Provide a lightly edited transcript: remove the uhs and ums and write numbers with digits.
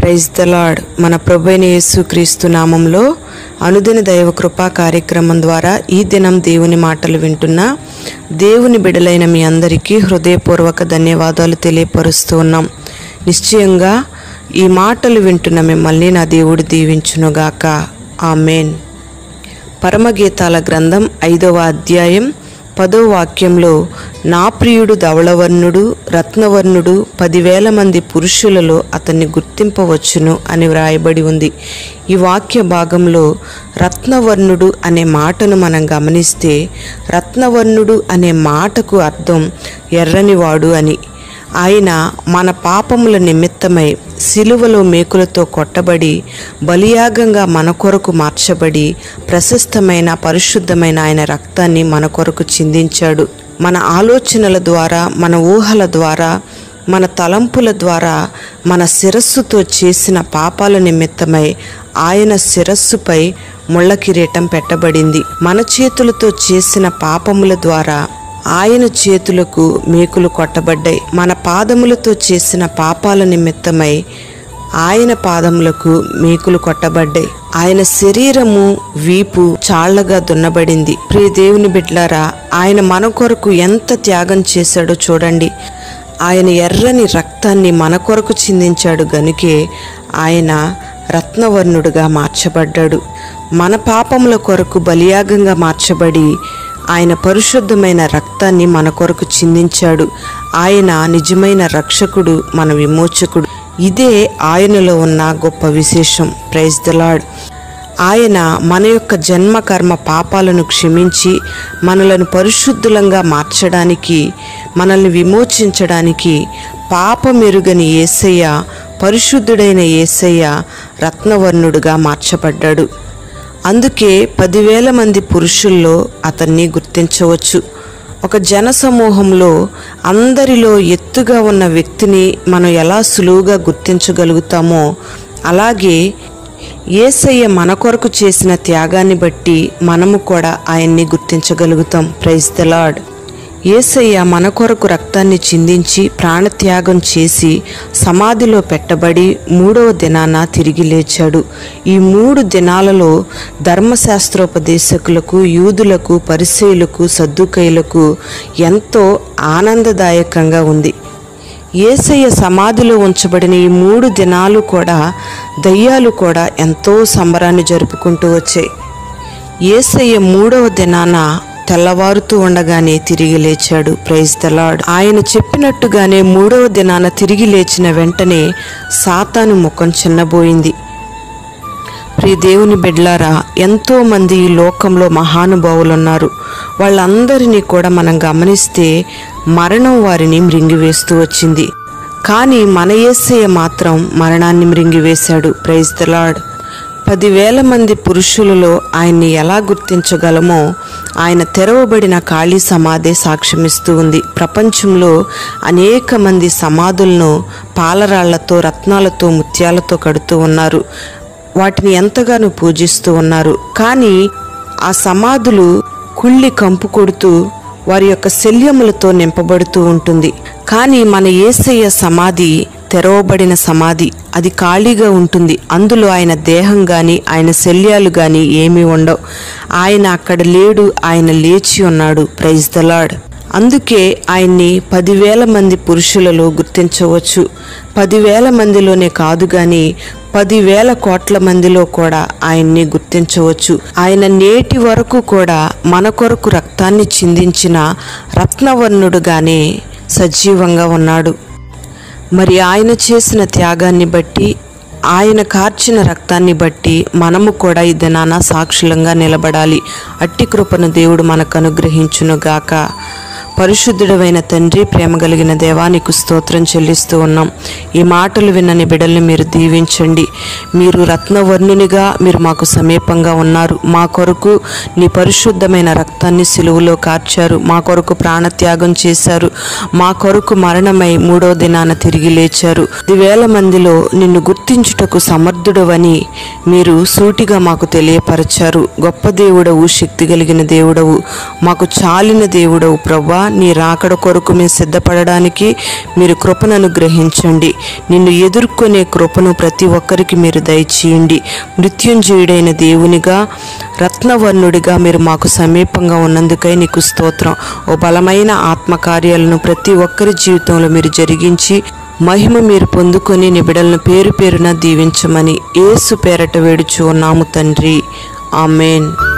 Praise the lord. మన ప్రభువైన యేసుక్రీస్తు నామంలో అనుదిన దైవ కృపా కార్యక్రమం ద్వారా ఈ దినం దేవుని మాటలు వింటున్న దేవుని బిడ్డలైన మీ అందరికీ హృదయపూర్వక ధన్యవాదాలు తెలియపరుస్తూ ఉన్నాం. నిశ్చయంగా ఈ మాటలు వింటున్న మిమ్మల్ని నా దేవుడు దీవించునుగాక. ఆమేన్. పరమగీతాల గ్రంథం 5వ అధ్యాయం 10వ వాక్యంలో, నా ప్రియుడు ధవళవర్ణుడు రత్నవర్ణుడు 10,000 మంది పురుషులలో అతన్ని గుర్తింపవచ్చును అని వ్రాయబడి ఉంది. ఈ వాక్య భాగంలో రత్నవర్ణుడు అనే మాటను మనం గమనిస్తే, రత్నవర్ణుడు అనే మాటకు అర్థం ఎర్రనివాడు అని. ఆయన మన పాపముల నిమిత్తమై సిలువలో మేకులతో కొట్టబడి బలియాగంగా మన కొరకు మార్చబడి ప్రశస్తమైన పరిశుద్ధమైన ఆయన రక్తాన్ని మన కొరకు చిందించాడు. మన ఆలోచనల ద్వారా, మన ఊహల ద్వారా, మన తలంపుల ద్వారా మన శిరస్సుతో చేసిన పాపాల నిమిత్తమై ఆయన శిరస్సుపై ముళ్ళ కిరీటం పెట్టబడింది. మన చేతులతో చేసిన పాపముల ద్వారా ఆయన చేతులకు మేకులు కొట్టబడ్డాయి. మన పాదములతో చేసిన పాపాల నిమిత్తమై ఆయన పాదములకు మేకులు కొట్టబడ్డాయి. ఆయన శరీరము వీపు చాళ్లగా దున్నబడింది. ప్రియ దేవుని బిడ్డలారా, ఆయన మన కొరకు ఎంత త్యాగం చేశాడో చూడండి. ఆయన ఎర్రని రక్తాన్ని మన కొరకు చిందించాడు గనుకే ఆయన రత్నవర్ణుడుగా మార్చబడ్డాడు. మన పాపముల కొరకు బలియాగంగా మార్చబడి ఆయన పరిశుద్ధమైన రక్తాన్ని మన కొరకు చిందించాడు. ఆయన నిజమైన రక్షకుడు, మన విమోచకుడు. ఇదే ఆయనలో ఉన్న గొప్ప విశేషం. Praise the Lord. ఆయన మన యొక్క జన్మ కర్మ పాపాలను క్షమించి మనలను పరిశుద్ధులంగా మార్చడానికి, మనల్ని విమోచించడానికి పాపమెరుగని యేసయ్య, పరిశుద్ధుడైన యేసయ్య రత్నవర్ణుడుగా మార్చబడ్డాడు. అందుకే 10,000 మంది పురుషుల్లో అతన్ని గుర్తించవచ్చు. ఒక జనసమూహంలో అందరిలో ఎత్తుగా ఉన్న వ్యక్తిని మనం ఎలా సులువుగా గుర్తించగలుగుతామో, అలాగే యేసయ్య మన కొరకు చేసిన త్యాగాన్ని బట్టి మనము కూడా ఆయన్ని గుర్తించగలుగుతాం. Praise the Lord. యేసయ్య మన కొరకు రక్తాన్ని చిందించి ప్రాణత్యాగం చేసి సమాధిలో పెట్టబడి 3వ దినాన తిరిగి లేచాడు. ఈ 3 దినాలలో ధర్మశాస్త్రోపదేశకులకు, యూదులకు, పరిసయ్యులకు, సద్దుకయ్యులకు ఎంతో ఆనందదాయకంగా ఉంది. యేసయ్య సమాధిలో ఉంచబడిన ఈ 3 దినాలు కూడా దయ్యాలు కూడా ఎంతో సంబరాన్ని జరుపుకుంటూ వచ్చాయి. యేసయ్య 3వ దినాన తెల్లవారుతూ ఉండగానే తిరిగి లేచాడు. Praise the Lord. ఆయన చెప్పినట్టుగానే 3వ దినాన తిరిగి లేచిన వెంటనే సాతాను ముఖం చిన్నబోయింది. ప్రియ దేవుని బిడ్డలారా, ఎంతో మంది ఈ లోకంలో మహానుభావులు ఉన్నారు. వాళ్ళందరినీ కూడా మనం గమనిస్తే మరణం వారిని మృంగివేస్తూ వచ్చింది. కానీ మన యేసయ్య మాత్రం మరణాన్ని మృంగివేశాడు. Praise the lord. 10,000 మంది పురుషులలో ఆయన్ని ఎలా గుర్తించగలమో ఆయన తెరవబడిన ఖాళీ సమాధే సాక్ష్యమిస్తూ ఉంది. ప్రపంచంలో అనేక మంది సమాధులను పాలరాళ్లతో, రత్నాలతో, ముత్యాలతో కడుతూ ఉన్నారు. వాటిని ఎంతగానో పూజిస్తూ ఉన్నారు. కానీ ఆ సమాధులు కుళ్ళి కంపు కొడుతూ వారి యొక్క శల్యములతో నింపబడుతూ ఉంటుంది. కానీ మన యేసయ్య సమాధి తెరవబడిన సమాధి, అది ఖాళీగా ఉంటుంది. అందులో ఆయన దేహం కానీ ఆయన శల్యాలు కానీ ఏమీ ఉండవు. ఆయన అక్కడ లేడు, ఆయన లేచి ఉన్నాడు. Praise the Lord. అందుకే ఆయన్ని 10,000 మంది పురుషులలో గుర్తించవచ్చు. 10,000 మందిలోనే కాదు కానీ 10,000 కోట్ల మందిలో కూడా ఆయన్ని గుర్తించవచ్చు. ఆయన నేటి వరకు కూడా మన కొరకు రక్తాన్ని చిందించిన రత్నవర్ణుడుగానే సజీవంగా ఉన్నాడు. మరి ఆయన చేసిన త్యాగాన్ని బట్టి, ఆయన కార్చిన రక్తాన్ని బట్టి మనము కూడా ఈ దినాన సాక్షులంగా నిలబడాలి. అట్టి కృపను దేవుడు మనకు అనుగ్రహించునుగాక. పరిశుద్ధుడైన తండ్రి, ప్రేమ కలిగిన దేవానికి స్తోత్రం చెల్లిస్తూ ఉన్నాం. ఈ మాటలు విన్నని బిడ్డల్ని మీరు దీవించండి. మీరు రత్నవర్ణునిగా మీరు మాకు సమీపంగా ఉన్నారు. మా కొరకు నీ పరిశుద్ధమైన రక్తాన్ని సిలువలో కార్చారు. మా కొరకు ప్రాణత్యాగం చేశారు. మా కొరకు మరణమై 3వ దినాన తిరిగి లేచారు. 10,000 మందిలో నిన్ను గుర్తించుటకు సమర్థుడవని మీరు సూటిగా మాకు తెలియపరిచారు. గొప్ప దేవుడవు, శక్తి కలిగిన దేవుడవు, మాకు చాలిన దేవుడవు. ప్రభువా, నీ రాకడ కొరకు మేము సిద్ధపడడానికి మీరు కృపను అనుగ్రహించండి. నిన్ను ఎదుర్కొనే కృపను ప్రతి ఒక్కరికి మీరు దయచేయండి. మృత్యుంజయుడైన దేవునిగా, రత్నవర్ణుడిగా మీరు మాకు సమీపంగా ఉన్నందుకై నీకు స్తోత్రం. ఓ బలమైన ఆత్మకార్యాలను ప్రతి ఒక్కరి జీవితంలో మీరు జరిగించి మహిమ మీరు పొందుకొని నీ బిడ్డలను పేరు పేరున దీవించమని యేసు పేరట వేడుచు ఉన్నాము తండ్రి. ఆమేన్.